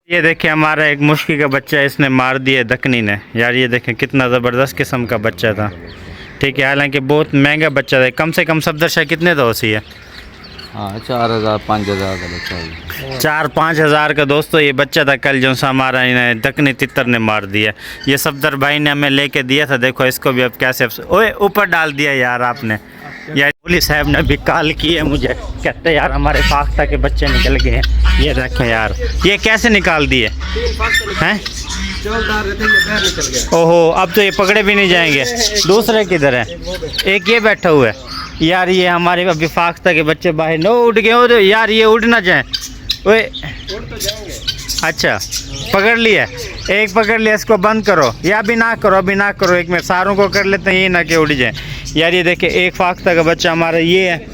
ये देखें हमारा एक मुश्की का बच्चा है, इसने मार दिया दकनी ने। यार ये देखें कितना ज़बरदस्त किस्म का बच्चा था। ठीक है, हालांकि बहुत महंगा बच्चा था। कम से कम सफदर शाह कितने तो उसी है? हाँ 4000-5000 का बच्चा है। 4-5 हज़ार का दोस्तों ये बच्चा था कल, जो सा हमारा इन्हें दकनी तितर ने मार दिया। ये सफदर भाई ने हमें लेके दिया था। देखो इसको भी अब कैसे ओए ऊपर डाल दिया यार आपने। यार पुलिस साहब ने भी कॉल की है मुझे, कहते यार हमारे फाख्ता के बच्चे निकल गए हैं। ये देखें यार, ये कैसे निकाल दिए हैं? ओहो, अब तो ये पकड़े भी नहीं जाएंगे। दूसरे किधर है? एक ये बैठा हुआ है। यार ये हमारे अभी फाख्ता के बच्चे बाहर नो उड़ गए हो यार, ये उड़ ना जाए। ओए अच्छा पकड़ लिया, एक पकड़ लिया, इसको बंद करो या अभी ना करो, अभी ना करो, एक मिनट सारों को कर लेते हैं, ये ना कि उड़ जाए। यार ये देखें एक फाख्ता का बच्चा हमारा ये है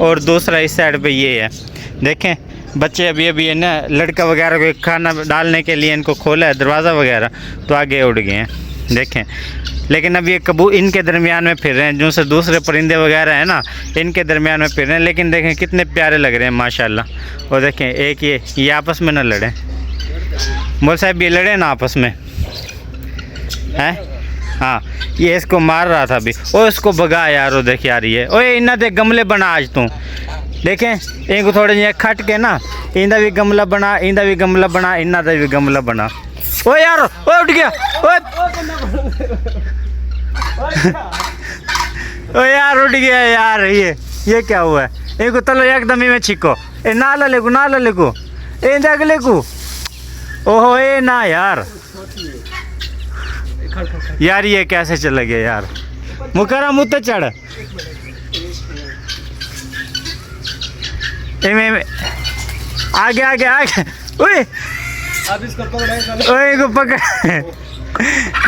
और दूसरा इस साइड पे ये है। देखें बच्चे अभी है ना, लड़का वगैरह को खाना डालने के लिए इनको खोला है दरवाज़ा वगैरह, तो आगे उड़ गए हैं। देखें लेकिन अब ये कबू इनके दरमियान में फिर रहे हैं, जो से दूसरे परिंदे वगैरह हैं ना, इनके दरमियान में फिर रहे हैं। लेकिन देखें कितने प्यारे लग रहे हैं माशाल्लाह। और देखें एक ये आपस में ना लड़े, मोल साहब ये लड़े ना आपस में हैं। हाँ ये इसको मार रहा था अभी, ओ इसको भगा यार। वो देख यार ये ओए इन्ना दे गमले बना आज तू। देखें इनको थोड़े जे खट के ना, इंदा भी गमला बना, इंदा भी गमला बना, इन्ना दा भी गमला बना। ओ यार ओ उठ गया, ओ यार उठ गया यार। ये क्या हुआ है? इनको तलो एकदम ही में छिको, ए ना लेको ना लेको, ए जग लेको। ओहो ए ना यार, यार ये कैसे चला गया यार? मुकरा मुँह तो चढ़ आगे आगे आगे। ओए अब इसको पकड़, ओए को पकड़।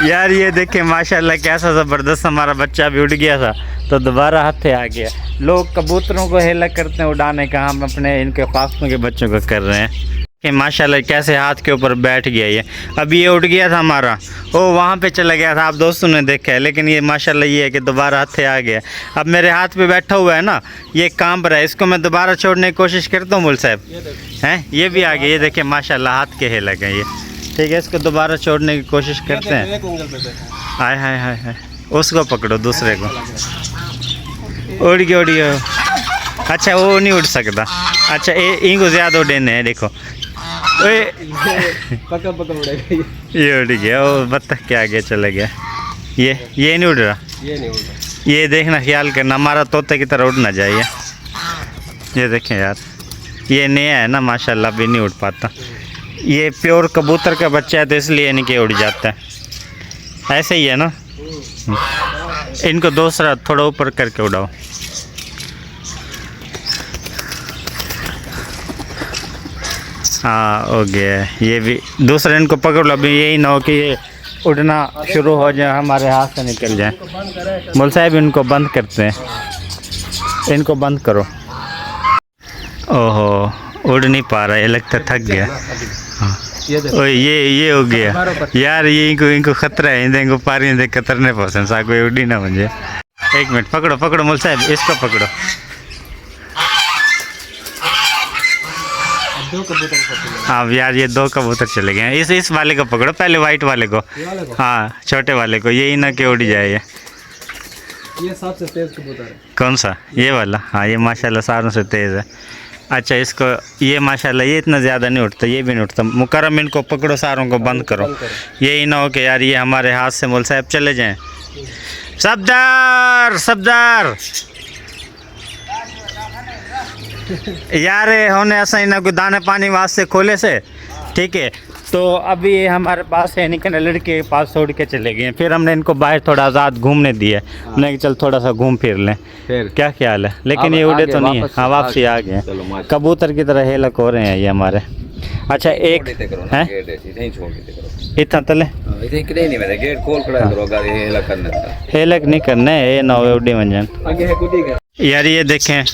यार ये देखे माशाल्लाह कैसा ज़बरदस्त हमारा बच्चा भी उड़ गया था, तो दोबारा हाथे आ गया। लोग कबूतरों को हेला करते हैं उड़ाने का, हम अपने इनके फाख्तों के बच्चों को कर रहे हैं कि माशाल्लाह कैसे हाथ के ऊपर बैठ गया ये। अभी ये उड़ गया था हमारा, ओ वहाँ पे चला गया था, आप दोस्तों ने देखा है। लेकिन ये माशाल्लाह ये है कि दोबारा हाथे आ गया। अब मेरे हाथ पे बैठा हुआ है ना, ये काम पर है, इसको मैं दोबारा छोड़ने की कोशिश करता हूँ। मुल साहब हैं ये भी आ गया, ये देखें माशाल्लाह हाथ के हेला गए ये। ठीक है, इसको दोबारा छोड़ने की कोशिश करते हैं। हाय हाय हाय हाय, उसको पकड़ो दूसरे को। उड़ गया। अच्छा वो नहीं उड़ सकता। अच्छा इनको ज़्यादा उड़ने हैं, देखो पकड़ उड़ेगा ये उड़ गया। वो बत्तख के आगे चला गया। ये नहीं उड़ रहा, ये नहीं उड़ रहा। ये देखना ख्याल करना हमारा तोते की तरह उड़ ना जाए। ये देखें यार, ये नया है ना माशाल्लाह, भी नहीं उड़ पाता। ये प्योर कबूतर का बच्चा है तो इसलिए नहीं कि उड़ जाता है। ऐसे ही है ना, इनको दूसरा थोड़ा ऊपर करके उड़ाओ। हाँ हो गया। ये भी दूसरे इनको पकड़ लो, अभी यही ना हो कि ये उड़ना शुरू हो जाए, हमारे हाथ से निकल जाए। मुल साहब इनको बंद करते हैं, इनको बंद करो। ओहो उड़ नहीं पा रहा, ये लगता थक गया। हाँ ओ ये हो गया यार। ये इनको खतरा है, इनको पारी दे कतरने पसंद सा कोई उड़ी ना मुझे। एक मिनट पकड़ो मुल साहब, इसको पकड़ो। हाँ यार ये 2 कबूतर चले गए। इस वाले को पकड़ो पहले, वाइट वाले को। हाँ छोटे वाले को, यही ना कि उड़ जाए। ये सबसे तेज कबूतर है। कौन सा? ये वाला? हाँ ये माशाल्लाह सारों से तेज़ है। अच्छा इसको ये माशाल्लाह ये इतना ज़्यादा नहीं उठता, ये भी नहीं उठता। मुकरम इनको पकड़ो, सारों को बंद करो। यही ना हो कि यार ये हमारे हाथ से मुल साहब चले जाएँ। सबदार यार होने ऐसा ही ना कोई दाने पानी वास्ते खोले से। ठीक है, तो अभी ये हमारे पास है नहीं, लड़के के पास छोड़ के चले गए। फिर हमने इनको बाहर थोड़ा आज़ाद घूमने दिया, हमने चल थोड़ा सा घूम फिर लें, क्या ख्याल है। लेकिन ये उड़े तो नहीं है। हाँ वापसी आ गए, कबूतर की तरह हेलक हो रहे हैं ये हमारे। अच्छा एक है इतना तले हेलक नहीं करना है, ये ना उड़ी मंजन। यार ये देखें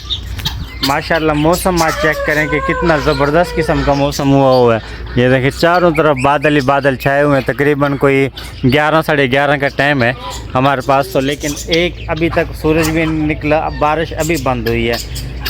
माशाल्लाह मौसम आज चेक करें कि कितना ज़बरदस्त किस्म का मौसम हुआ है। ये देखिए चारों तरफ बादल ही बादल छाए हुए हैं। तकरीबन कोई 11 साढ़े 11 का टाइम है हमारे पास तो, लेकिन एक अभी तक सूरज भी नहीं निकला। अब बारिश अभी बंद हुई है।